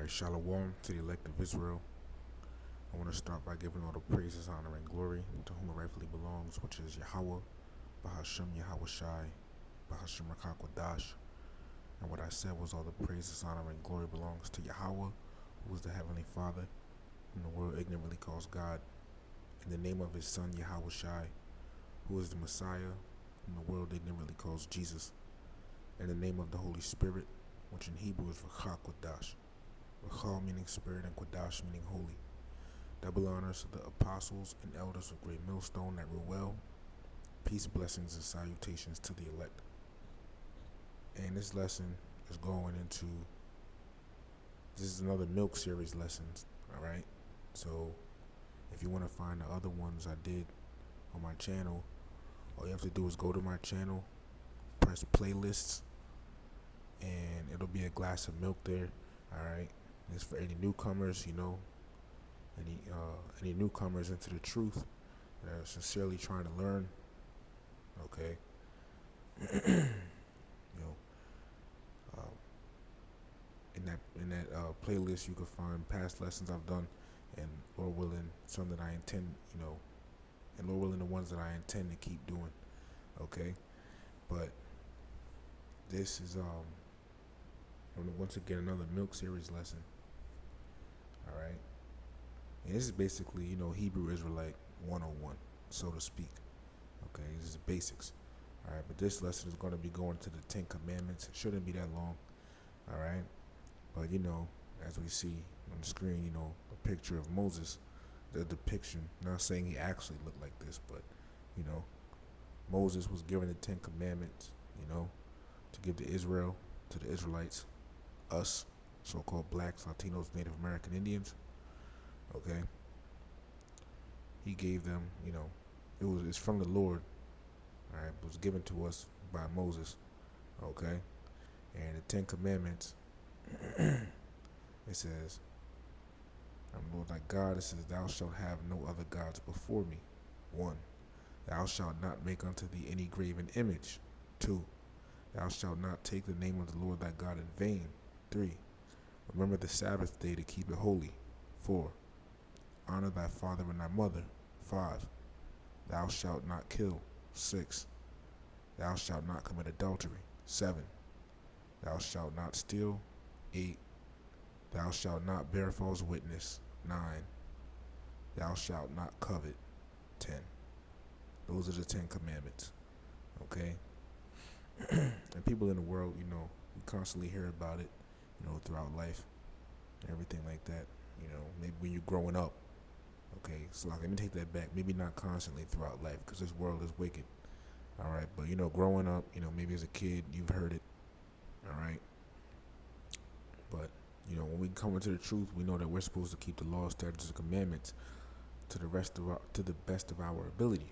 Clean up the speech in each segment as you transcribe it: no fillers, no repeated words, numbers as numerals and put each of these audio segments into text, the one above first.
Alright, Shalom to the elect of Israel. I want to start by giving all the praises, honor, and glory to whom it rightfully belongs, which is Yahweh, Bahashem Yahweh Shai, Bahashem Rakakwadash. And what I said was all the praises, honor, and glory belongs to Yahweh, who is the Heavenly Father, whom the world ignorantly calls God, in the name of his Son Yahweh Shai, who is the Messiah, whom the world ignorantly calls Jesus, in the name of the Holy Spirit, which in Hebrew is Rakakwadash. Rachal meaning spirit and Quadash meaning holy. Double honors to the apostles and elders of Great Millstone that rule well. Peace, blessings, and salutations to the elect. And this lesson is going into, this is another Milk series lessons, alright? So if you want to find the other ones I did on my channel, all you have to do is go to my channel, press playlists, and it'll be a glass of milk there, alright? It's for any newcomers, any newcomers into the truth that are sincerely trying to learn. Okay. In that playlist, you can find past lessons I've done, and Lord willing, some that I intend, and Lord willing, the ones that I intend to keep doing. Okay, but this is once again another Milk series lesson. All right, and this is basically Hebrew Israelite 101, so to speak. Okay, this is the basics. All right, but this lesson is going to be going to the 10 Commandments. It shouldn't be that long. All right, but as we see on the screen, a picture of Moses, the depiction. Not saying he actually looked like this, but Moses was given the 10 Commandments. To give to Israel, to the Israelites, us, so-called blacks, Latinos, Native American Indians. Okay, he gave them, it's from the Lord. All right, it was given to us by Moses. Okay, and the 10 Commandments, it says, I'm Lord thy God. It says, thou shalt have no other gods before me. 1, thou shalt not make unto thee any graven image. 2, thou shalt not take the name of the Lord thy God in vain. 3, remember the Sabbath day to keep it holy. 4, honor thy father and thy mother. 5, thou shalt not kill. 6, thou shalt not commit adultery. 7, thou shalt not steal. 8, thou shalt not bear false witness. 9, thou shalt not covet. 10, those are the 10 Commandments. Okay, and people in the world, we constantly hear about it, throughout life, and everything like that. Maybe when you're growing up. Okay, so let me take that back. Maybe not constantly throughout life, because this world is wicked. All right, but growing up, maybe as a kid you've heard it. All right, but when we come into the truth, we know that we're supposed to keep the laws, statutes, and commandments to the best of our ability.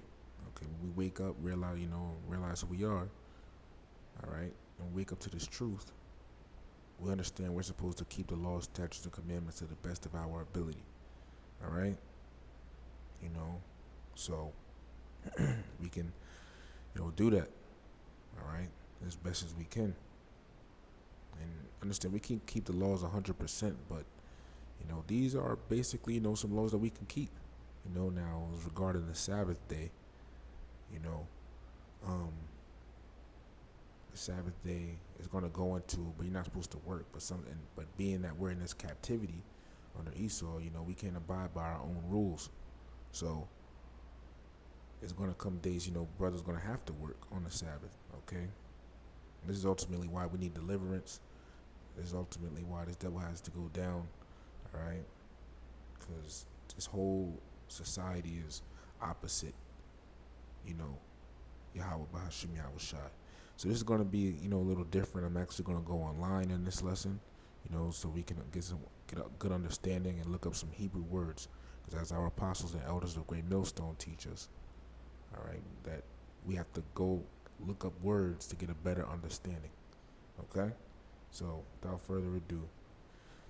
Okay, when we wake up, realize who we are. All right, and wake up to this truth, we understand we're supposed to keep the laws, statutes, and commandments to the best of our ability. All right, so we can, do that. All right, as best as we can, and understand we can't keep the laws 100%, but these are basically some laws that we can keep. Now as regarding the Sabbath day, the Sabbath day is going to go into, but you're not supposed to work, but being that we're in this captivity under Esau, we can't abide by our own rules. So it's going to come days, brothers going to have to work on the Sabbath. Okay, this is ultimately why we need deliverance. This is ultimately why this devil has to go down. All right, because this whole society is opposite, Yahweh Bahashem Yahweh Shai. So this is going to be, a little different. I'm actually going to go online in this lesson, so we can get a good understanding and look up some Hebrew words, because as our apostles and elders of Great Millstone teach us, all right, that we have to go look up words to get a better understanding. Okay, so without further ado,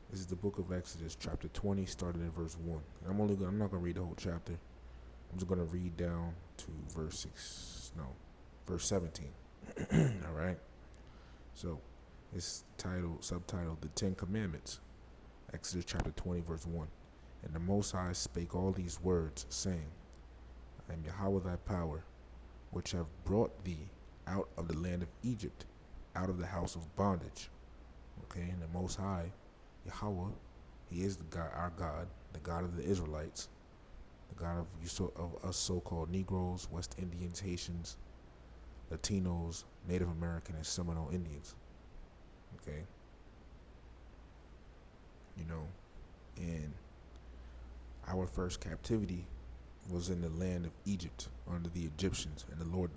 this is the book of Exodus, chapter 20, starting in verse 1. And I'm not going to read the whole chapter. I'm just going to read down to verse 17. All right. So it's subtitled The 10 Commandments. Exodus chapter 20, verse 1. And the Most High spake all these words, saying, I am Yahweh thy power, which have brought thee out of the land of Egypt, out of the house of bondage. Okay, and the Most High, Yahweh, He is the God, our God, the God of the Israelites, the God of us so-called Negroes, West Indians, Haitians, Latinos, Native American, and Seminole Indians. Okay, and our first captivity was in the land of Egypt under the Egyptians, and the Lord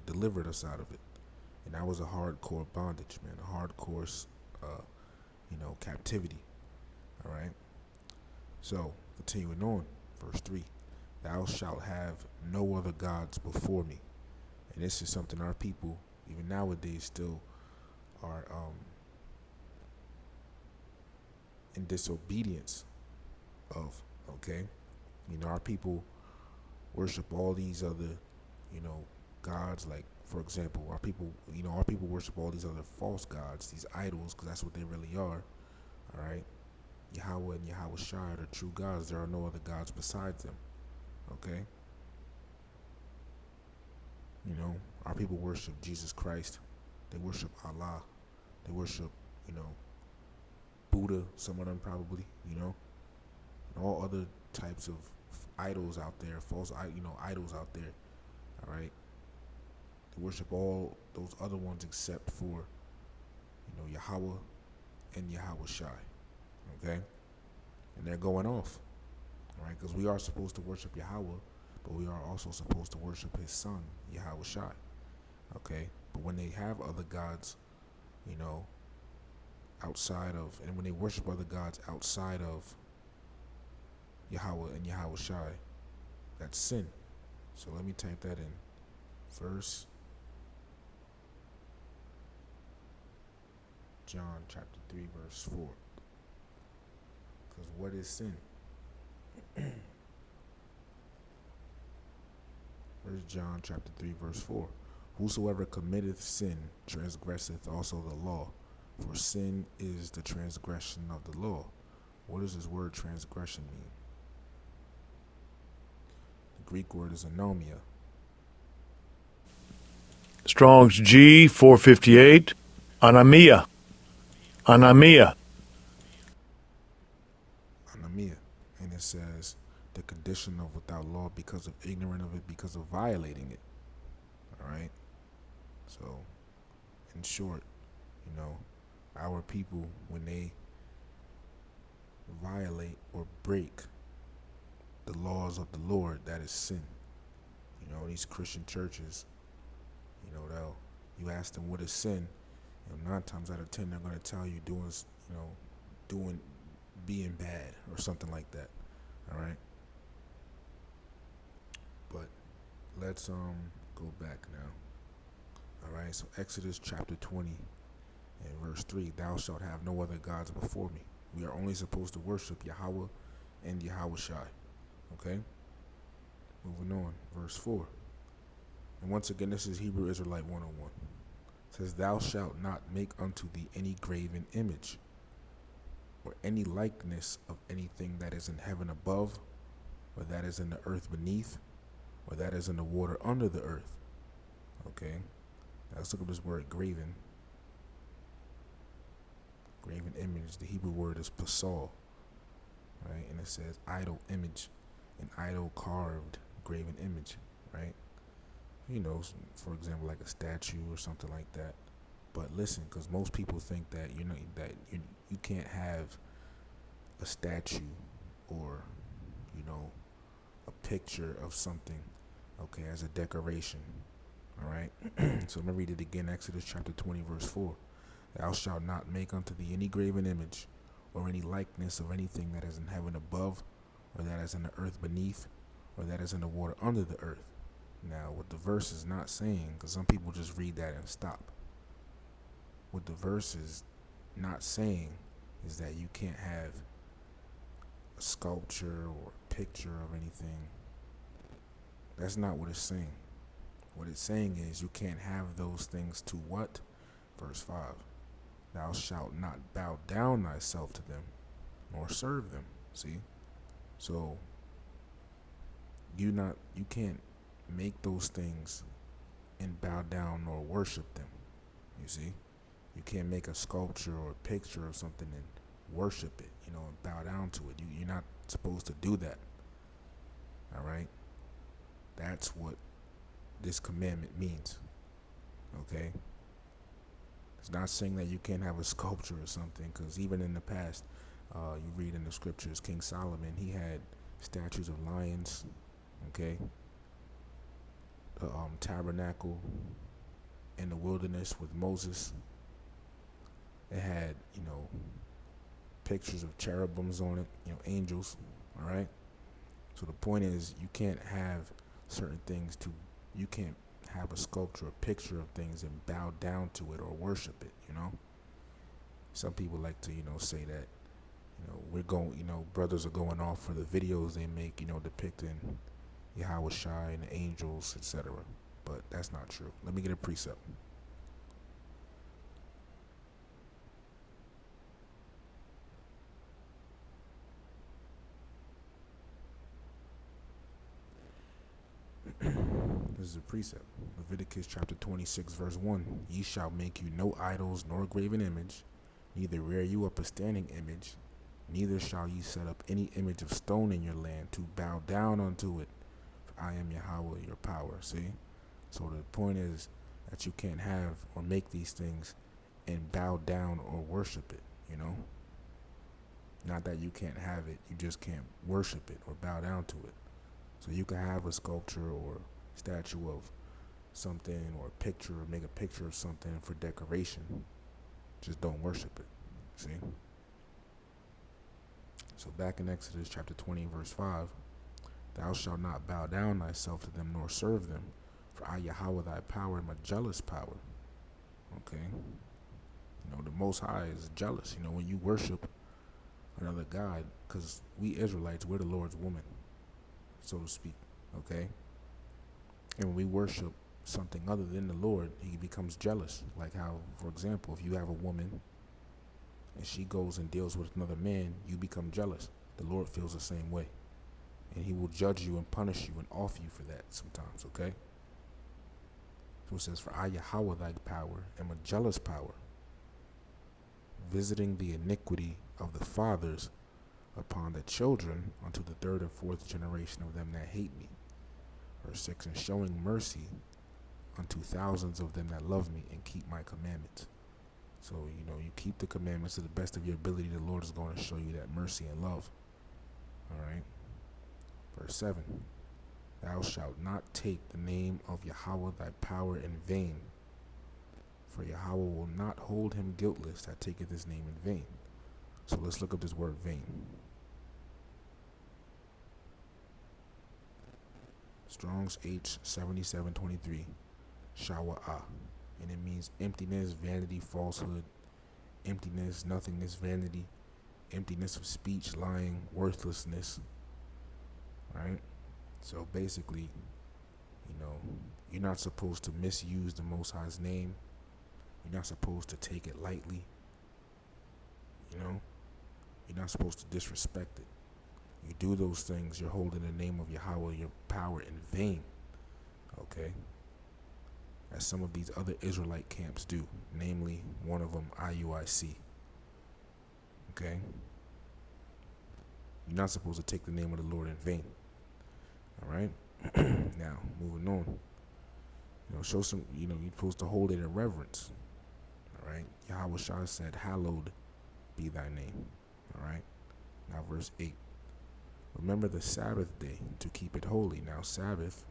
delivered us out of it. And that was a hardcore bondage, man, a hardcore, captivity. All right. So continuing on, verse 3: Thou shalt have no other gods before me. And this is something our people, even nowadays, still are in disobedience of. Okay, our people worship all these other, gods. Like, for example, our people worship all these other false gods, these idols, because that's what they really are. All right, Yahweh and Yahweh Shai are the true gods. There are no other gods besides them. Okay, our people worship Jesus Christ. They worship Allah. They worship, Buddha. Some of them probably, and all other types of idols out there, false, idols out there. All right. They worship all those other ones except for, Yahweh and Yahweh Shai. Okay? And they're going off. All right? Because we are supposed to worship Yahweh, but we are also supposed to worship his son, Yahweh Shai. Okay? But when they have other gods, outside of, and when they worship other gods outside of Yahweh and Yahweh Shai, that's sin. So let me type that in. First John chapter 3 verse 4. Because what is sin? First John chapter 3 verse 4. Whosoever committeth sin transgresseth also the law, for sin is the transgression of the law. What does this word transgression mean? The Greek word is anomia. Strong's G 458. Anamia. Anomia. And it says the condition of without law because of ignorant of it, because of violating it. All right. So, in short, our people, when they violate or break the laws of the Lord, that is sin. These Christian churches, you ask them what is sin, 9 times out of 10 they're going to tell you being bad or something like that. All right. But let's go back now. All right. So Exodus chapter 20 and verse 3: Thou shalt have no other gods before me. We are only supposed to worship Yahweh and Yahweh Shai. Okay. Moving on, verse 4. And once again, this is Hebrew Israelite 101. It says, Thou shalt not make unto thee any graven image, or any likeness of anything that is in heaven above, or that is in the earth beneath, or that is in the water under the earth. Okay? Now let's look up this word graven. Graven image, the Hebrew word is pasal. Right? And it says idol image, an idol carved graven image. Right? For example, like a statue or something like that. But listen, because most people think that you can't have a statue or a picture of something, okay, as a decoration. All right. So let me read it again. Exodus chapter 20 verse 4. Thou shalt not make unto thee any graven image, or any likeness of anything that is in heaven above, or that is in the earth beneath, or that is in the water under the earth. Now, what the verse is not saying, because some people just read that and stop. What the verse is not saying is that you can't have a sculpture or a picture of anything. That's not what it's saying. What it's saying is you can't have those things to what? Verse 5. Thou shalt not bow down thyself to them, nor serve them. See? So you can't make those things and bow down nor worship them. You see? You can't make a sculpture or a picture of something and worship it, and bow down to it. You're not supposed to do that. All right? That's what this commandment means. Okay? It's not saying that you can't have a sculpture or something, because even in the past, you read in the scriptures, King Solomon, he had statues of lions, okay? The tabernacle in the wilderness with Moses. It had, pictures of cherubims on it, angels, all right? So the point is, you can't have certain things you can't have a sculpture, a picture of things and bow down to it or worship it, Some people like to, say that, we're going, brothers are going off for the videos they make, depicting Yahweh Shai and the angels, etc. But that's not true. Let me get a precept. This is a precept. Leviticus chapter 26, verse 1. Ye shall make you no idols nor graven image, neither rear you up a standing image, neither shall ye set up any image of stone in your land to bow down unto it. For I am Yahweh, your power. See? So the point is that you can't have or make these things and bow down or worship it, Not that you can't have it, you just can't worship it or bow down to it. So you can have a sculpture or statue of something or a picture, or make a picture of something for decoration. Just don't worship it. See? So back in Exodus chapter 20, verse 5, thou shalt not bow down thyself to them nor serve them, for I Yahweh thy power am a jealous power. Okay? The Most High is jealous. When you worship another God, because we Israelites, we're the Lord's woman, so to speak, okay? And when we worship something other than the Lord, he becomes jealous. Like how, for example, if you have a woman and she goes and deals with another man, you become jealous. The Lord feels the same way. And he will judge you and punish you and off you for that sometimes, okay? So it says, for I, Yahweh, thy power, am a jealous power, visiting the iniquity of the fathers upon the children unto the third and fourth generation of them that hate me. Verse 6, and showing mercy unto thousands of them that love me and keep my commandments. So, you keep the commandments to the best of your ability, the Lord is going to show you that mercy and love. All right. Verse 7, thou shalt not take the name of Yahweh thy power in vain, for Yahweh will not hold him guiltless that taketh his name in vain. So let's look up this word vain. Strong's H 7723, Shawa'ah, and it means emptiness, vanity, falsehood, emptiness, nothingness, vanity, emptiness of speech, lying, worthlessness, right? So basically, you're not supposed to misuse the Most High's name. You're not supposed to take it lightly. You're not supposed to disrespect it. You do those things, you're holding the name of Yahweh, your power, in vain. Okay? As some of these other Israelite camps do, namely one of them, IUIC. Okay? You're not supposed to take the name of the Lord in vain. All right? Now, moving on. Show some, you're supposed to hold it in reverence. All right? Yahweh Shai said, hallowed be thy name. All right? Now, verse 8. Remember the Sabbath day to keep it holy. Now, Sabbath,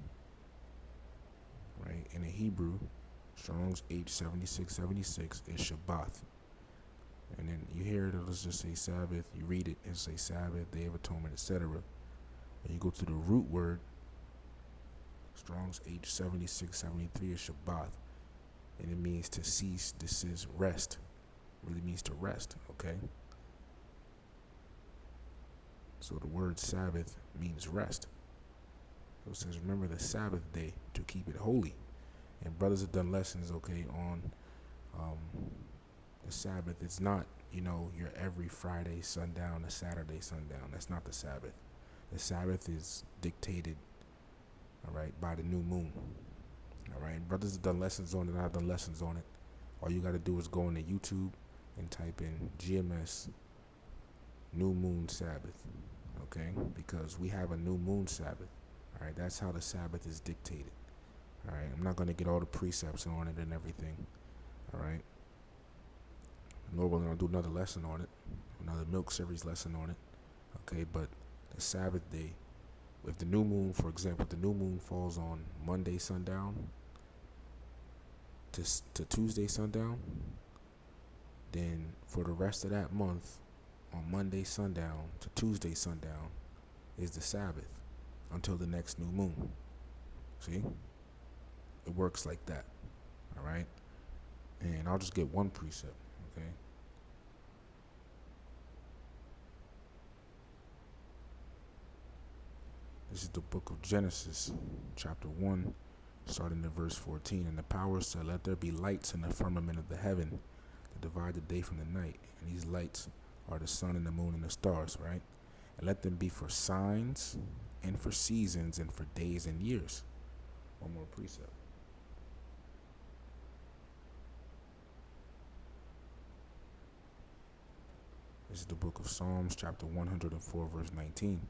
right, in the Hebrew, Strong's H 7676 is Shabbath. And then you hear it, let's just say Sabbath. You read it and say Sabbath, Day of Atonement, etc. When you go to the root word, Strong's H 7673 is Shabbath. And it means to cease, desist, rest. It really means to rest, okay? So the word Sabbath means rest. So it says, remember the Sabbath day to keep it holy. And brothers have done lessons, okay, on the Sabbath. It's not, your every Friday sundown to Saturday sundown. That's not the Sabbath. The Sabbath is dictated, all right, by the new moon. All right, brothers have done lessons on it. I've done lessons on it. All you got to do is go into YouTube and type in GMS New Moon Sabbath, okay? Because we have a new moon Sabbath. All right, that's how the Sabbath is dictated. All right, I'm not going to get all the precepts on it and everything. All right, nor will I do another lesson on it, another Milk Series lesson on it. Okay, but the Sabbath day, if the new moon, for example, if the new moon falls on Monday sundown to Tuesday sundown, then for the rest of that month, on Monday sundown to Tuesday sundown, is the Sabbath until the next new moon. See? It works like that. All right? And I'll just get one precept, okay? This is the book of Genesis, chapter 1, starting at verse 14. And the powers said, "Let there be lights in the firmament of the heaven to divide the day from the night. And these lights are the sun and the moon and the stars," right? "And let them be for signs and for seasons and for days and years." One more precept. This is the book of Psalms, chapter 104, verse 19.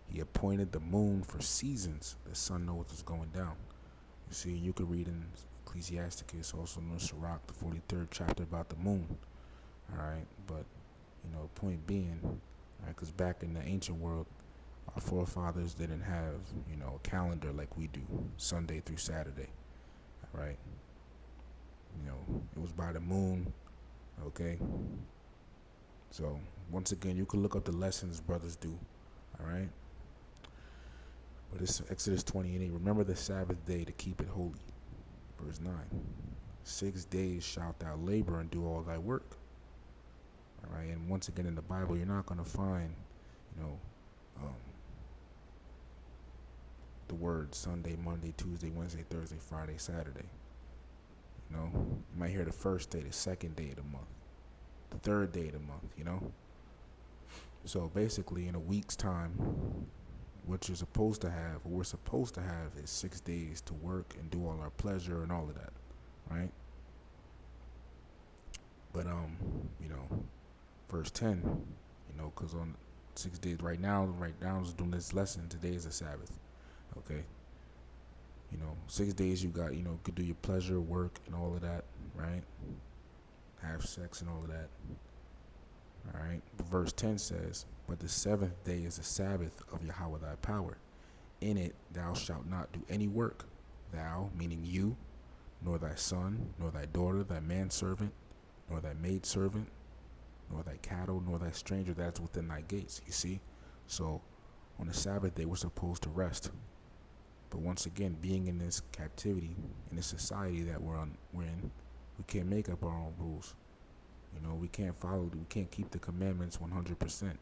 "He appointed the moon for seasons. The sun knows what's going down." You see, you could read in Ecclesiasticus, also known as Sirach, the 43rd chapter, about the moon. All right, but point being, because back in the ancient world, our forefathers didn't have a calendar like we do, Sunday through Saturday. All right, it was by the moon. Okay, so once again, you can look up the lessons brothers do. All right. But it's Exodus 20:8. "Remember the Sabbath day to keep it holy." Verse 9. 6 days shalt thou labor and do all thy work. All right. And once again in the Bible, you're not going to find, the word Sunday, Monday, Tuesday, Wednesday, Thursday, Friday, Saturday. You might hear the first day, the second day of the month, the third day of the month, So basically in a week's time, what you're supposed to have, or we're supposed to have, is 6 days to work and do all our pleasure and all of that, right? But verse 10, because on 6 days right now, I was doing this lesson. Today is the Sabbath, okay? 6 days you got, could do your pleasure, work, and all of that, right? Have sex and all of that. All right. But verse 10 says, "But the seventh day is the Sabbath of Yahweh thy power. In it thou shalt not do any work, thou," meaning you, "nor thy son, nor thy daughter, thy manservant, nor thy maidservant, nor thy cattle, nor thy stranger that is within thy gates." You see? So on the Sabbath day, we're supposed to rest. But once again, being in this captivity, in this society that we're in, we can't make up our own rules. We can't keep the commandments 100%.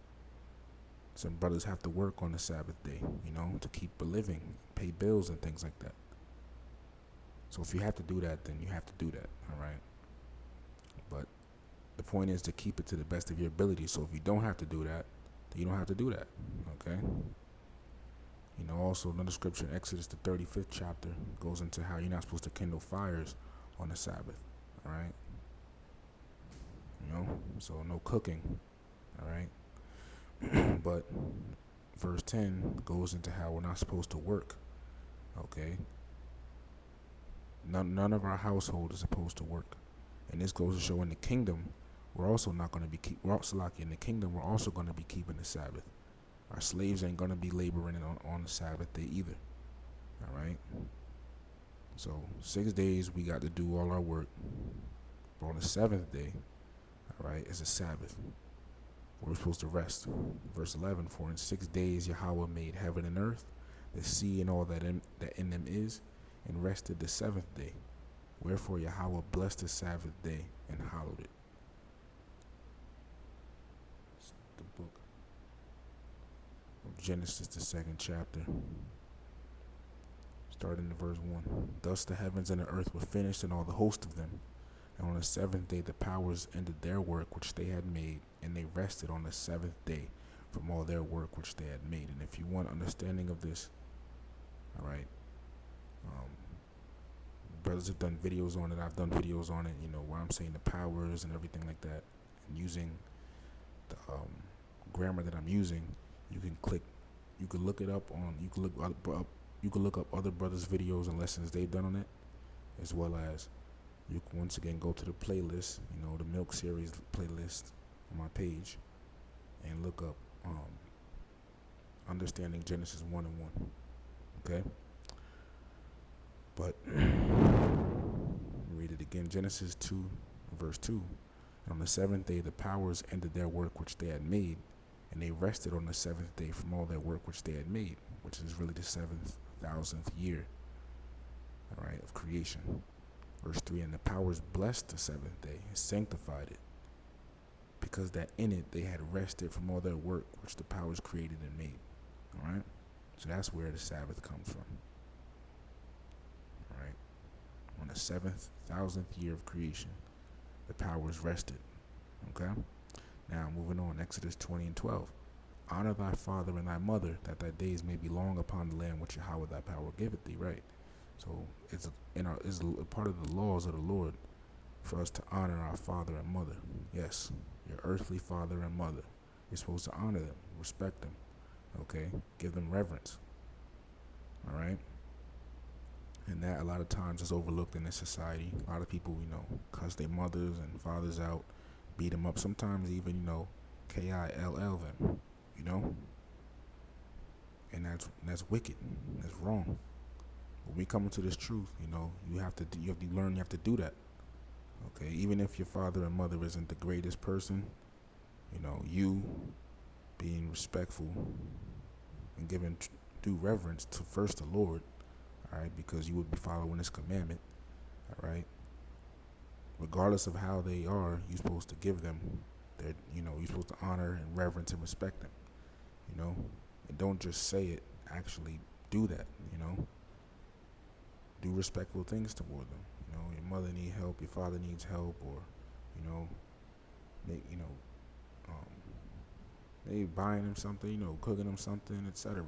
Some brothers have to work on the Sabbath day, to keep a living, pay bills and things like that. So if you have to do that, then you have to do that, all right? But the point is to keep it to the best of your ability. So if you don't have to do that, then you don't have to do that, okay? Also another scripture in Exodus, the 35th chapter, goes into how you're not supposed to kindle fires on the Sabbath, all right? So no cooking, all right? But verse 10 goes into how we're not supposed to work, okay? None of our household is supposed to work. And this goes to show in the kingdom, we're also not going to be in the kingdom, we're also going to be keeping the Sabbath. Our slaves ain't going to be laboring on the Sabbath day either, all right? So 6 days we got to do all our work. But on the seventh day, all right, is a Sabbath. We're supposed to rest. Verse 11, "For in 6 days Yahweh made heaven and earth, the sea and all that in them is, and rested the seventh day. Wherefore Yahweh blessed the Sabbath day and hallowed it." It's the book of Genesis, the 2nd chapter, starting in verse 1. "Thus the heavens and the earth were finished, and all the host of them. And on the seventh day, the powers ended their work which they had made, and they rested on the seventh day from all their work which they had made. And if you want understanding of this, all right, um, brothers have done videos on it. I've done videos on it, where I'm saying the powers and everything like that, and using the grammar that I'm using. You can look it up on, you can look up other brothers' videos and lessons they've done on it, as well as you can once again go to the playlist, the Milk Series playlist on my page, and look up Understanding Genesis 1 and 1. Okay? But read it again. Genesis 2, verse 2. And on the seventh day, the powers ended their work which they had made, and they rested on the seventh day from all their work which they had made, which is really the 7,000th year, all right, of creation. Verse 3, and the powers blessed the seventh day and sanctified it, because that in it they had rested from all their work which the powers created and made. All right? So that's where the Sabbath comes from. All right? On the 7,000th year of creation, the powers rested. Okay? Now, moving on, Exodus 20 and 12. Honor thy father and thy mother, that thy days may be long upon the land which Yahweh thy power giveth thee, right? So it's a part of the laws of the Lord for us to honor our father and mother. Yes, your earthly father and mother. You're supposed to honor them, respect them, okay? Give them reverence, all right? And that a lot of times is overlooked in this society. A lot of people, cuss their mothers and fathers out, beat them up. Sometimes even, KILL them, and that's wicked. That's wrong. When we come into this truth, you have to learn. You have to do that. Okay, even if your father and mother isn't the greatest person, you being respectful and giving due reverence to first the Lord, all right, because you would be following His commandment, all right. Regardless of how they are, you're supposed to give them their, you're supposed to honor and reverence and respect them, and don't just say it. Actually, do that, Do respectful things toward them. Your mother needs help, your father needs help, or, make, maybe buying them something, cooking them something, etc.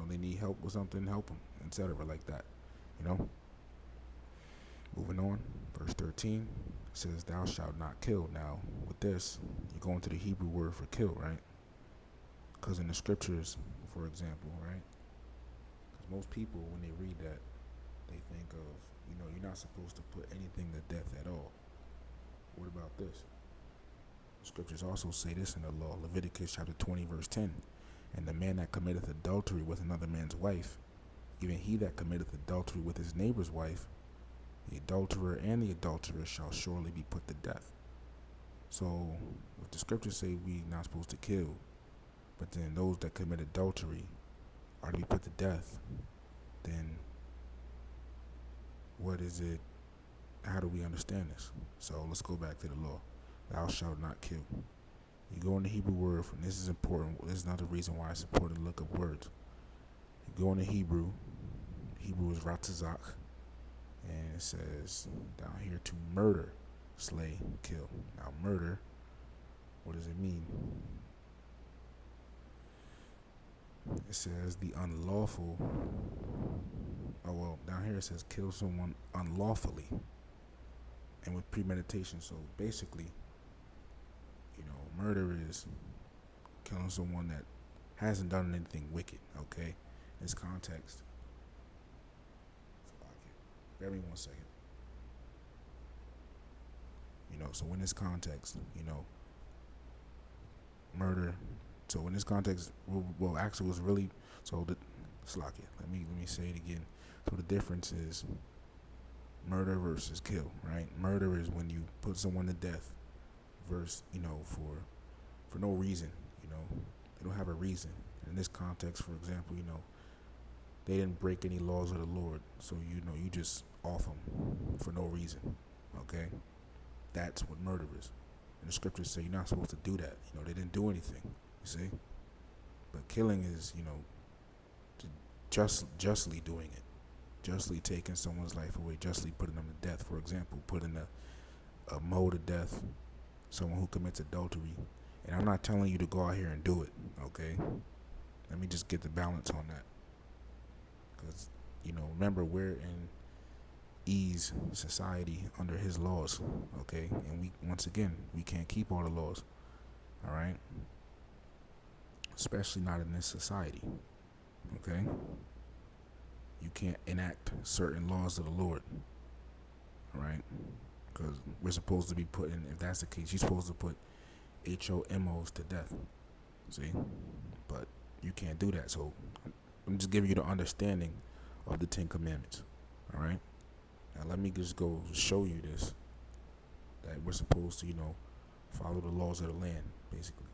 They need help with something, help them, etc. Like that, Moving on, verse 13 says, "Thou shalt not kill." Now, with this, you go into the Hebrew word for kill, right? Because in the scriptures, for example, right? Because most people, when they read that, they think of, you're not supposed to put anything to death at all. What about this? The scriptures also say this in the law, Leviticus chapter 20, verse 10. And the man that committeth adultery with another man's wife, even he that committeth adultery with his neighbor's wife, the adulterer and the adulteress shall surely be put to death. So, if the scriptures say we're not supposed to kill, but then those that commit adultery are to be put to death, then what is it? How do we understand this? So let's go back to the law. Thou shalt not kill. You go in the Hebrew word, and this is important. This is another reason why it's important to look up words. You go into Hebrew. Hebrew is ratazak, and it says down here to murder, slay, kill. Now murder, what does it mean? It says the unlawful. Oh well, down here it says kill someone unlawfully and with premeditation. So basically, murder is killing someone that hasn't done anything wicked. Okay, in this context. Bear me 1 second. So in this context, murder. So in this context, well, actually, was really so. Slocky. Let me say it again. So the difference is murder versus kill, right? Murder is when you put someone to death, versus for no reason. They don't have a reason. In this context, for example, they didn't break any laws of the Lord, so you just off them for no reason. Okay, that's what murder is. And the scriptures say you're not supposed to do that. They didn't do anything. You see, but killing is justly doing it, justly taking someone's life away, justly putting them to death. For example, putting mow to death someone who commits adultery. And I'm not telling you to go out here and do it, okay? Let me just get the balance on that. Because, remember, we're in E's society under his laws, okay? And once again, we can't keep all the laws, all right? Especially not in this society, okay? You can't enact certain laws of the Lord, all right? Because we're supposed to be putting, if that's the case, you're supposed to put HOMOs to death, see? But you can't do that, so I'm just giving you the understanding of the Ten Commandments, all right? Now let me just go show you this, that we're supposed to, follow the laws of the land, basically.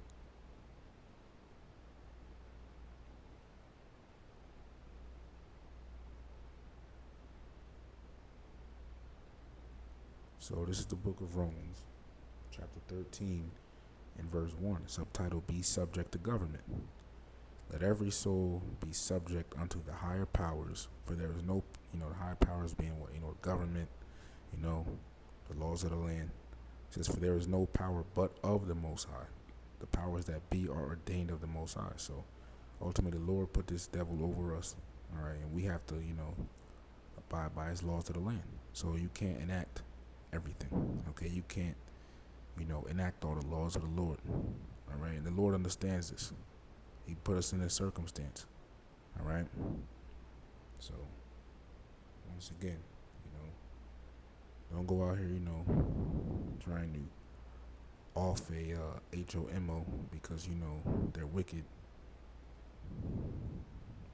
So this is the book of Romans, chapter 13, and verse 1, subtitle, Be Subject to Government. Let every soul be subject unto the higher powers, for there is no, the higher powers being what, government, the laws of the land. It says, for there is no power but of the Most High. The powers that be are ordained of the Most High. So ultimately, the Lord put this devil over us, all right, and we have to, abide by his laws of the land. So you can't enact everything, okay? You can't, enact all the laws of the Lord, all right? And the Lord understands this. He put us in this circumstance, all right? So, once again, don't go out here, trying to off a HOMO because, they're wicked.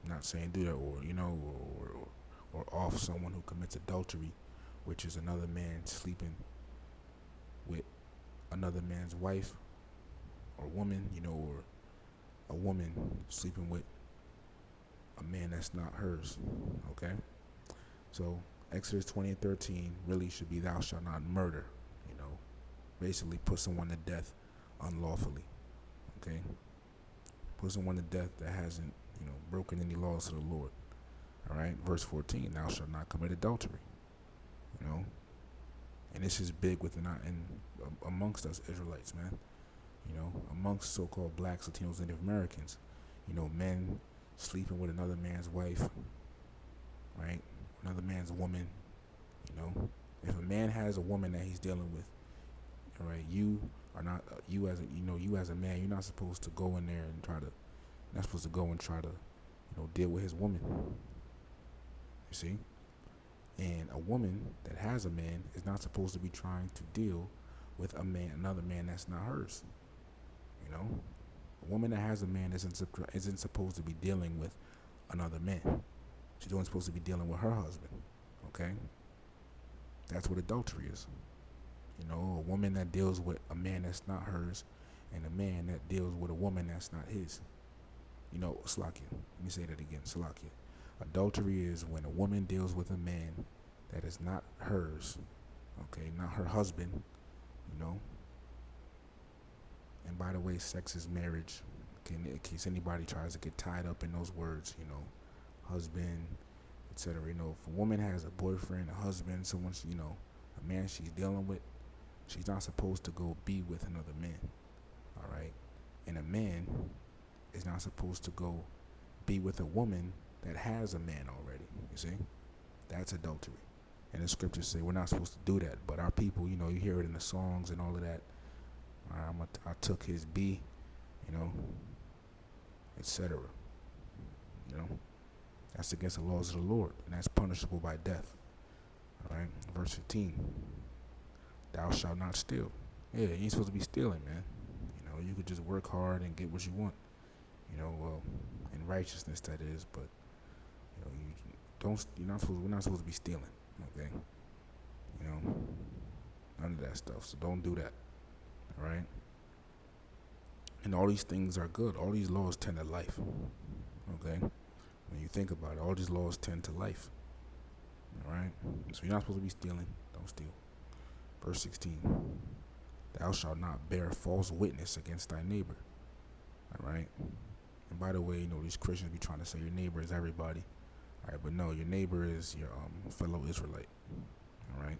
Not saying do that, or off someone who commits adultery, which is another man sleeping with another man's wife or woman, or a woman sleeping with a man that's not hers, okay? So Exodus 20:13 really should be thou shalt not murder, basically put someone to death unlawfully, okay? Put someone to death that hasn't, broken any laws of the Lord, all right? Verse 14, thou shalt not commit adultery, and this is big amongst us Israelites, man. Amongst so-called blacks, Latinos, Native Americans, men sleeping with another man's wife, right? Another man's woman, If a man has a woman that he's dealing with, all right, you are not, you as a man, you're not supposed to go in there and try to deal with his woman. You see? And a woman that has a man is not supposed to be trying to deal with another man that's not hers. A woman that has a man isn't supposed to be dealing with another man. She's only supposed to be dealing with her husband. Okay? That's what adultery is. A woman that deals with a man that's not hers, and a man that deals with a woman that's not his. Salakia. Let me say that again. Salakia. Adultery is when a woman deals with a man that is not hers. Okay? Not her husband. And by the way, sex is marriage. Okay, in case anybody tries to get tied up in those words, husband, etc. If a woman has a boyfriend, a husband, someone, a man she's dealing with, she's not supposed to go be with another man. All right? And a man is not supposed to go be with a woman that has a man already. You see? That's adultery. And the scriptures say we're not supposed to do that. But our people, you hear it in the songs and all of that. I took his B, etc. That's against the laws of the Lord, and that's punishable by death. All right, verse 15. Thou shalt not steal. Yeah, you ain't supposed to be stealing, man. You could just work hard and get what you want. In righteousness that is, but we're not supposed to be stealing. Okay, none of that stuff. So don't do that. All right. And all these things are good. All these laws tend to life. Okay? When you think about it, all these laws tend to life. All right? So you're not supposed to be stealing. Don't steal. Verse 16. Thou shalt not bear false witness against thy neighbor. All right? And by the way, these Christians be trying to say your neighbor is everybody. All right? But no, your neighbor is your fellow Israelite. All right?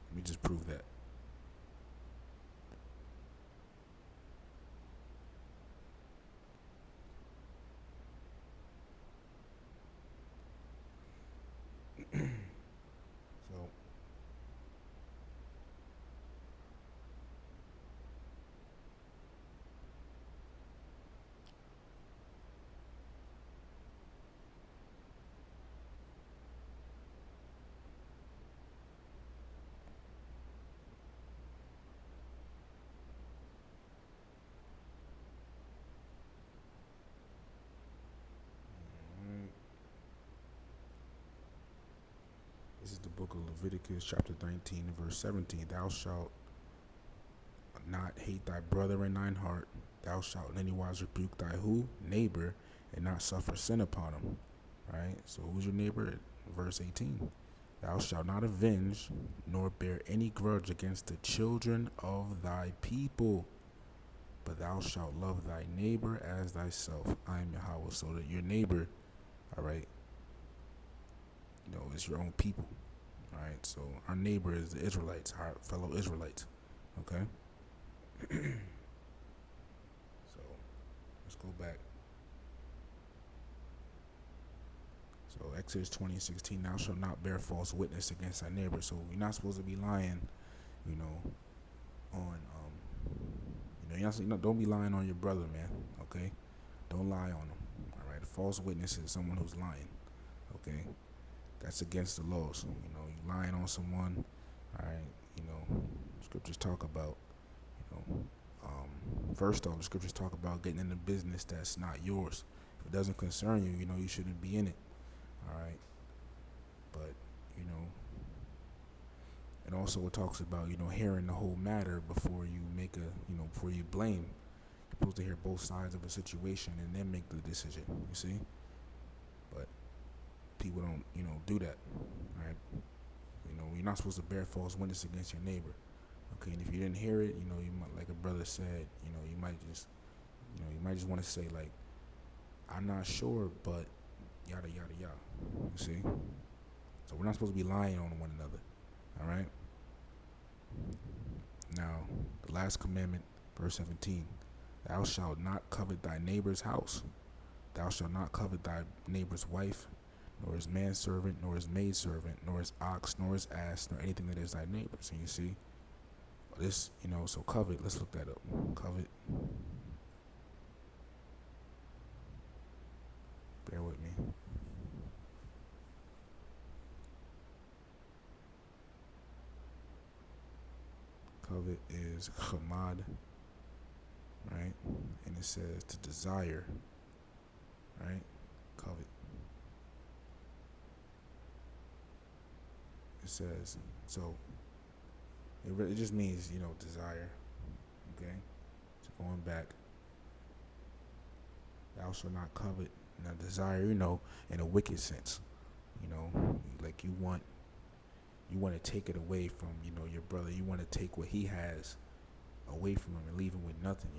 Let me just prove that. is the book of Leviticus, chapter 19, verse 17. Thou shalt not hate thy brother in thine heart. Thou shalt in any wise rebuke thy who? Neighbor, and not suffer sin upon him. Right? So who's your neighbor? Verse 18. Thou shalt not avenge, nor bear any grudge against the children of thy people, but thou shalt love thy neighbor as thyself. I am Yahweh. So that your neighbor, all right, is your own people. All right. So our neighbor is the Israelites, our fellow Israelites. Okay. So let's go back. So Exodus 20:16, thou shalt not bear false witness against thy neighbor. So you're not supposed to be lying, on don't be lying on your brother, man. Okay, don't lie on him. All right, a false witness is someone who's lying. Okay, that's against the laws. You lying on someone. All right, scriptures talk about, first off, the scriptures talk about getting in a business that's not yours. If it doesn't concern you, you shouldn't be in it. All right, but and also it talks about hearing the whole matter before you make before you blame. You're supposed to hear both sides of a situation and then make the decision. You see, but people don't do that. All right, you're not supposed to bear false witness against your neighbor. Okay, and if you didn't hear it, you might, like a brother said, you might just want to say like, I'm not sure, but yada yada yada. You see, so we're not supposed to be lying on one another. All right. Now, the last commandment, verse 17: thou shalt not covet thy neighbor's house. Thou shalt not covet thy neighbor's wife, nor his manservant, nor his maidservant, nor his ox, nor his ass, nor anything that is thy neighbor's. And you see, this, so covet. Let's look that up. Covet. Bear with me. Covet is chamad, right? And it says to desire, right? Covet. It says, so it just means, desire. Okay? So going back, thou shalt not covet. Now desire, in a wicked sense. Like you want to take it away from, your brother. You want to take what he has away from him and leave him with nothing,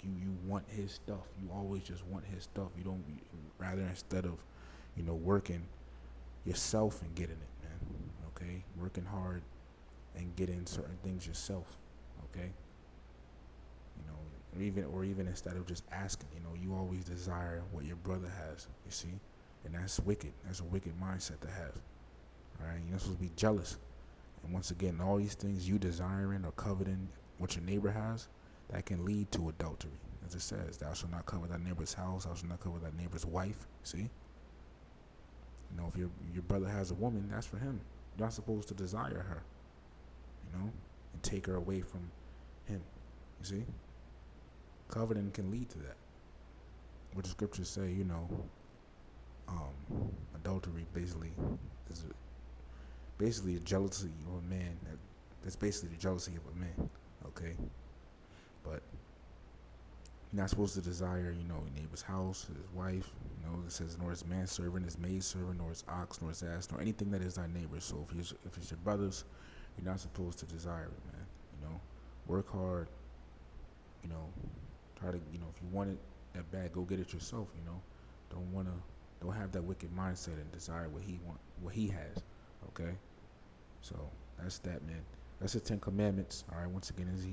You want his stuff. You always just want his stuff. You don't, rather instead of, working yourself and getting it, man. Okay? Working hard and getting certain things yourself. Okay? Or even instead of just asking, you always desire what your brother has, you see? And that's wicked. That's a wicked mindset to have. All right? You're not supposed to be jealous. And once again, all these things you desiring or coveting what your neighbor has, that can lead to adultery. As it says, thou shalt not covet thy neighbor's house, thou shalt not covet thy neighbor's wife. See? If your brother has a woman, that's for him. You're not supposed to desire her, and take her away from him. You see? Coveting can lead to that. What the scriptures say, adultery basically is basically a jealousy of a man. That's basically the jealousy of a man. Okay? But you're not supposed to desire, your neighbor's house, his wife. It says nor his manservant, his maidservant, nor his ox, nor his ass, nor anything that is thy neighbor. So if it's your brother's, you're not supposed to desire it, man. Work hard. Try to, if you want it that bad, go get it yourself. Don't have that wicked mindset and desire what he has. Okay, so that's that, man. That's the 10 Commandments. All right. Once again, it's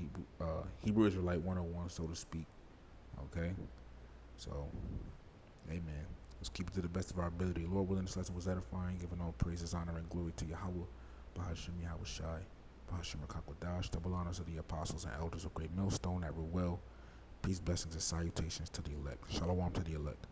Hebrew Israelite 101, so to speak. Okay. So, amen. Let's keep it to the best of our ability. Lord willing, this lesson was edifying, giving all praises, honor, and glory to Yahweh, Bahashim Yahweh Shai, Bahashim Rakakwadash, double honors to the apostles and elders of Great Millstone at Ruel. Peace, blessings, and salutations to the elect. Shalom to the elect.